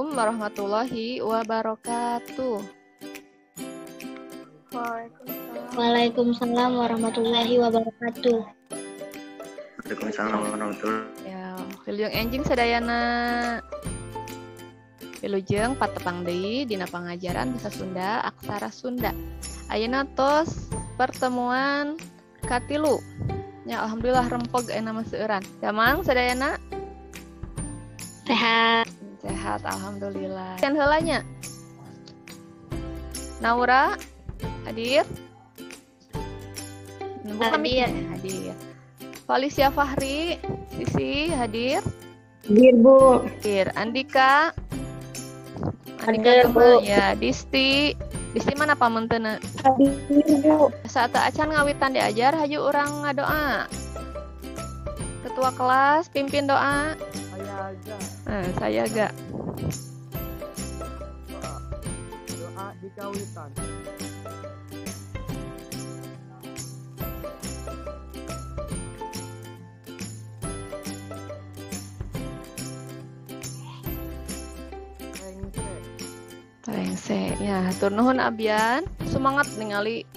Assalamualaikum warahmatullahi wabarakatuh. Waalaikumsalam warahmatullahi wabarakatuh. Waalaikumsalam warahmatullahi. Ya, wilujeng enjing sadayana. Wilujeng patepang deui dina pangajaran basa Sunda aksara Sunda. Ayeuna tos pertemuan katilu. Ya, alhamdulillah rempeg nama seueuran. Damang sadayana? Sehat. Sehat, alhamdulillah. Yang heulanya? Naura hadir? Hadir. Hadir. Felicia Fahri, Sisi hadir? Hadir, Bu. Hadir. Andika? Hadir, Bu. Ya, Disti mana pamentena? Hadir, Bu. Saat acan ngawitan diajar, haju orang ngadoa. Ketua kelas, pimpin doa. Saya agak. Doa di kawitan. Rengse. Ya, hatur nuhun abian. Semangat ningali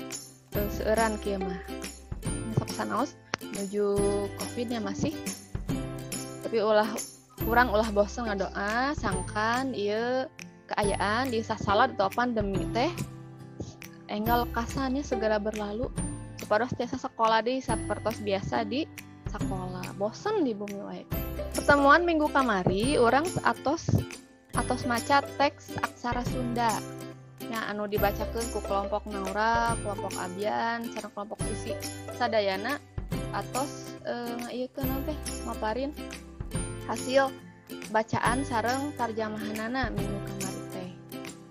seueuran kieu mah. Sok sanaos menuju Covid-nya masih. Tapi kurang ulah bosen ngadoa sangkan ieu keayaan di sasalat atau pandemi teh enggal kasannya segera berlalu kepada tiasa sekolah di sapertos biasa di sekolah bosen di bumi wae. Pertemuan minggu kamari orang atos maca teks aksara Sunda ya anu dibacakeun ku kelompok Naura, kelompok Abian, sareng kelompok Sisi sadayana atos ngaieukeun teh maparin hasil bacaan sareng tarjamahanana minggu kamari teh.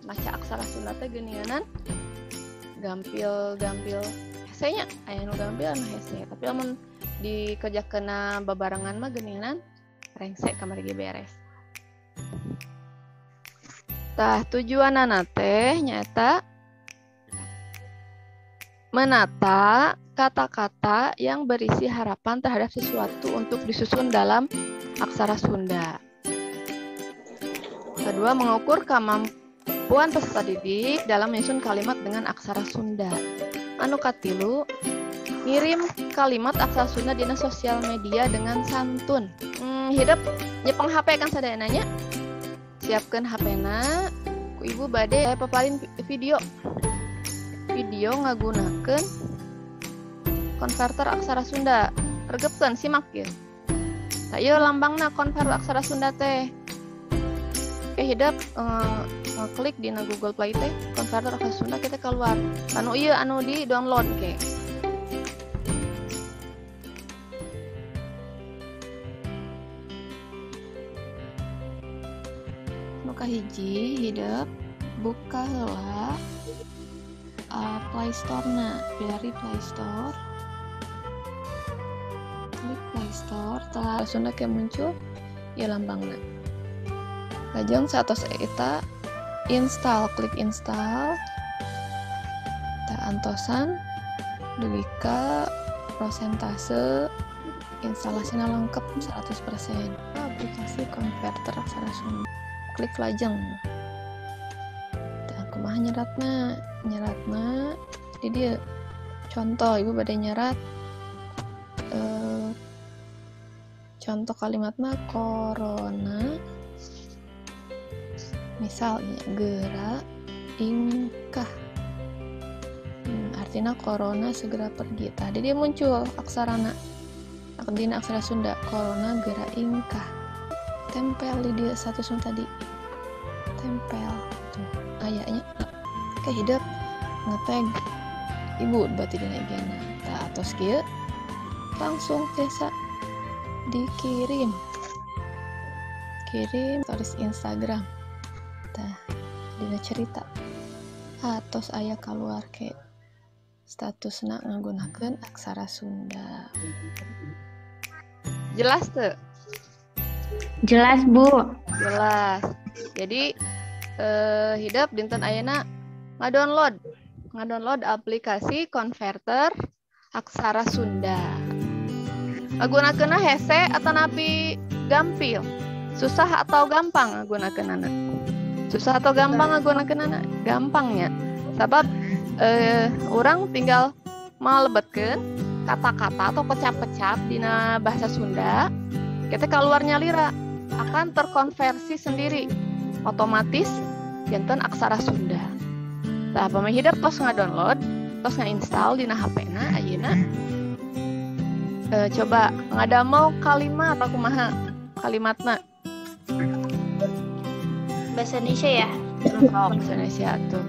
Maca aksara Sunda teh geuninganan gampil hesenya aya nu gampil anu hese. Tapi lamun dikerjakeunna babarengan mah geuninganan rengse kamari ge beres. Tah tujuanana teh nyaeta menata kata-kata yang berisi harapan terhadap sesuatu untuk disusun dalam aksara Sunda. Kedua, mengukur kemampuan peserta didik dalam menyusun kalimat dengan aksara Sunda. Anu katilu, ngirim kalimat aksara Sunda dina sosial media dengan santun. Hidup nyepeng HP kan sadananya. Siapkan HP-na, ku ibu bade paparin video ngagunakeun konverter aksara Sunda. Regepkeun simak ya. Ayo lambangna konverter aksara Sunda teh. Hidup ngeklik di Google Play teh konverter aksara Sunda kita keluar. Anu ieu anu di download ke. Nu kahiji hidup buka heula Play Store-na, dari Play Store. Klik Play Store, telah Sunda ke muncul ya lambangna. Lajeng satos eta install, klik install. Ta antosan dugi ka prosentase instalasina lengkap 100%. Aplikasi konverter aksara Sunda. Klik lajeng. Dan kumaha nyeratna jadi dia contoh ibu bade nyerat contoh kalimatna corona misalnya gerak ingkah artinya corona segera pergi tadi dia muncul aksarana dina aksara Sunda corona gerak ingkah tempel di dia satu tadi tempel tuh ayahnya hidup ngetag ibu berarti dina igana tah atos kieu langsung biasa dikirim stories Instagram tah dina cerita atos aya keluar ke statusna nggunakeun aksara Sunda. Jelas tuh? Jelas, Bu. Jelas. Jadi hidup dinten ayeuna ngadownload aplikasi konverter aksara Sunda. Ngagunakeunna hese atanapi gampil. Susah atau gampang gunakeunana? Susah atau gampang gunakeunana? Gampangnya. Sabab orang tinggal malebetkeun kata-kata atau kecap-kecap dina bahasa Sunda, kita keluarnya lira akan terkonversi sendiri otomatis janten aksara Sunda. Tah pamahidap tos ngadownload, tos ngainstall dina HP-na ayeuna. Coba ngadamel kalimat atau kumaha kalimatna. Bahasa Indonesia ya. Bahasa Indonesia tuh.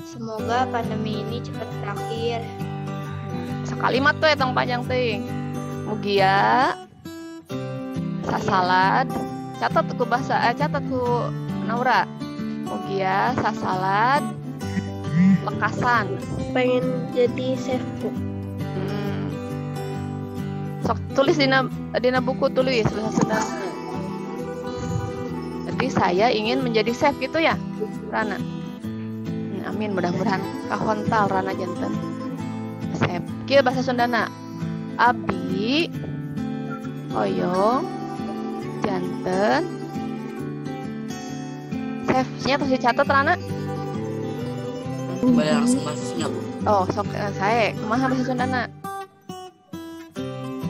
Semoga pandemi ini cepat berakhir. Sakalimat tuh etong panjang ting. Mugia sasalad. Catat ku bahasa catat ku Naura. Mugia sasalad lekasan. Pengen jadi chef Bu. Sok tulis dina buku tulis bahasa Sunda. Jadi saya ingin menjadi chef gitu ya, Rana. Amin, mudah-mudahan kahontal Rana janten chef. Kieu bahasa Sundana. Abdi hoyong janten chefnya terus dicatat Rana. Boleh langsung masuknya Bu. Oh, sok saya kumaha bahasa Sundana?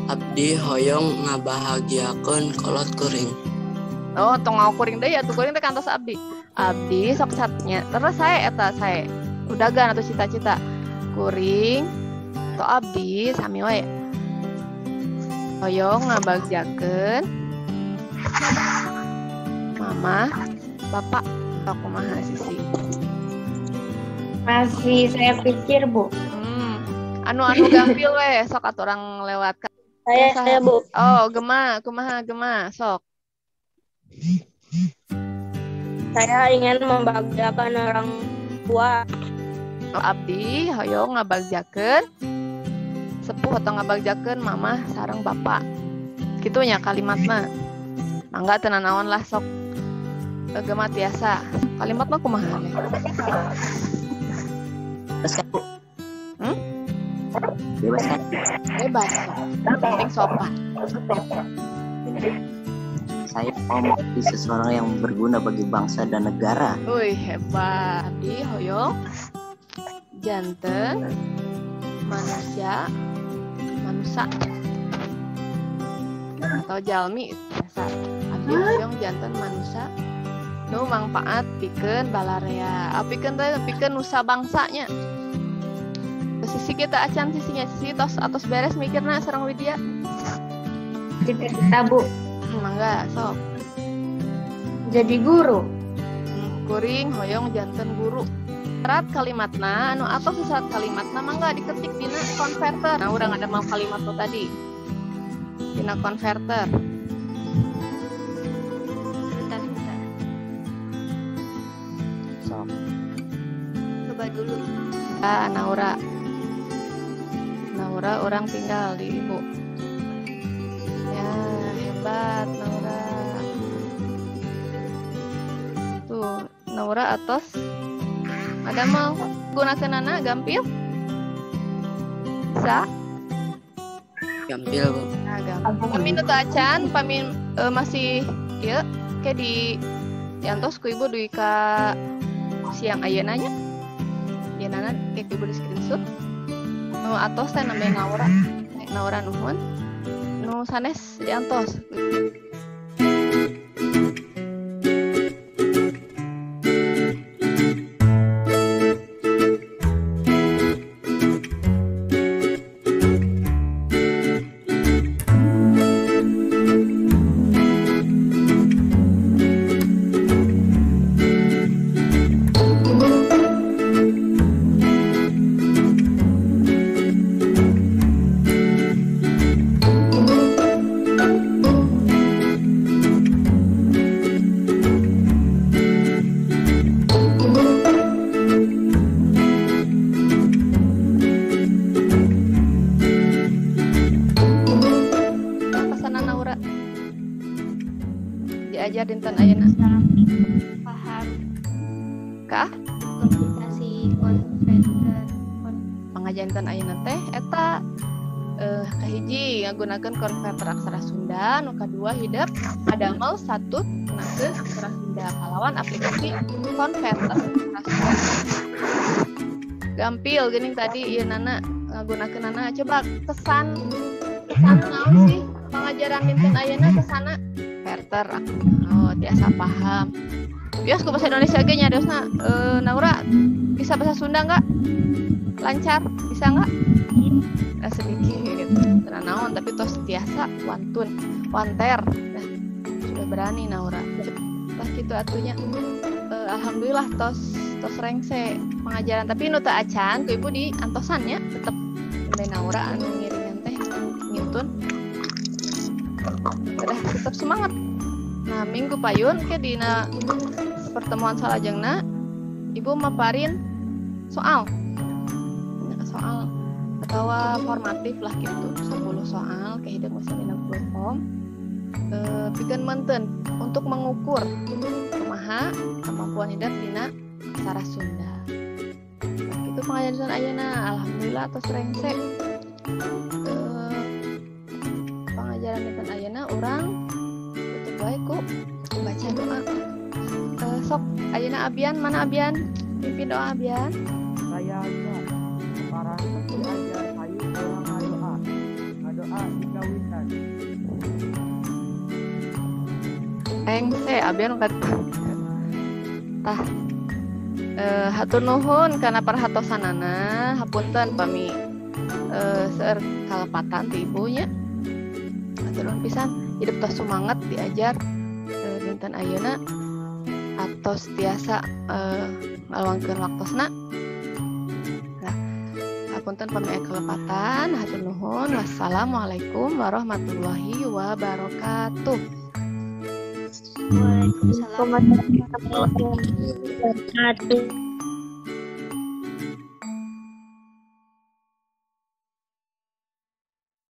Abdi hoyong ngabahagiakeun kolot kuring. Oh, tong kuring deui atuh kuring teh kantos abdi. Abdi sok catnya. Terus saya eta saya udagan atau cita-cita kuring atau abdi sami wae. Hoyong ngabagjakeun mama, bapak, aku maha sisi. Masih saya pikir, Bu. Anu gampil we, sok atuh orang lewat. Saya Bu. Oh, kumaha gema, sok. Saya ingin membahagiakan orang tua. Abdi hoyong ngabagjakeun sepuh atau ngabagjakeun mamah sareng bapak. Kitunya kalimatna. Mangga teu nanaon lah sok gema tiasa. Kalimatna kumaha? Bebas. Penting sopan. Saya mau menjadi seseorang yang berguna bagi bangsa dan negara. Wih, hebat. Abdi hoyong janten manusia atau jalmi biasa. Abdi hoyong janten manusia nu mangpaat pikeun balarea. Pikeun teh pikeun nusa bangsanya. Sisi kita acan sisinya sisi tos beres mikirna sareng Widya. Cita-cita, Bu. Mangga sok. Jadi guru. Kuring hoyong janten guru. Syarat kalimatna anu atau syarat kalimatna mangga diketik dina konverter. Nah, urang ada mau kalimat tuh tadi. Dina konverter. Bentar. Sok. Coba dulu. Naura orang tinggal di Ibu. Ya, hebat Naura. Tuh, Naura atas. Ada mau gunakeunana gampil? Bisa? Gampil Bu. Nah, gampil. Pamin teu acan, masih ieu ke di diantos ku Ibu duwi ka siang ayeuna nya. Yeunana ke Ibu di screenshot. Nu atos teh namanya Naura nuhun. Nu sanes diantos. Diajar dinten ayeuna. Paham. Kah? Komunikasi konverter. Pangajian dinten ayeuna teh eta kahiji ngagunakeun konverter aksara Sunda, nu kadua hideep ngadamel satu gunakeun aksara Sunda kalawan aplikasi konverter aksara Sunda. Gampil geuning tadi ieu nana ngagunakeun nana coba kesan naon sih pengajaran dinten ayeuna kesana konverter. Oh, tiasa paham. Bios ku bahasa Indonesia ge nyariosna Naura bisa bahasa Sunda enggak? Lancar, bisa enggak? Sedikit. Karena naon tapi tos tiasa wantun, wanter. Nah, sudah berani Naura. Tah kitu atunya. Alhamdulillah tos rengse pengajaran tapi nu teu acan ku ibu di antosannya tetep mulai Naura anu ngiringan teh ngintun. Udah tetap semangat. Nah, minggu payun ke dina pertemuan salajengna ibu maparin soal atau formatif lah gitu 10 soal ke hideung masih dina Google pikeun menten untuk mengukur kumaha kemampuan hidup dina aksara Sunda. Nah, itu pengajaran ayeuna alhamdulillah tos rengse pengajaran dinten ayeuna urang tutup bae ku baca doa. Sok ayeuna Abian, mana Abian? Pimpin doa Abian. Saya para seperti ajar hayu orang doa dikawitan. Engse Abian kata. Tah hatur nuhun kana parhatosanana, hapunten pami seueur kalepatan ti ibu nya. Hatur nuhun pisan, hidup tos semangat diajar dinten ayeuna atos tiasa ngaluangkeun waktosna. Nah, hapunten pami kalepatan, hatur nuhun. Wassalamualaikum warahmatullahi wabarakatuh. Waalaikumsalam warahmatullahi wabarakatuh.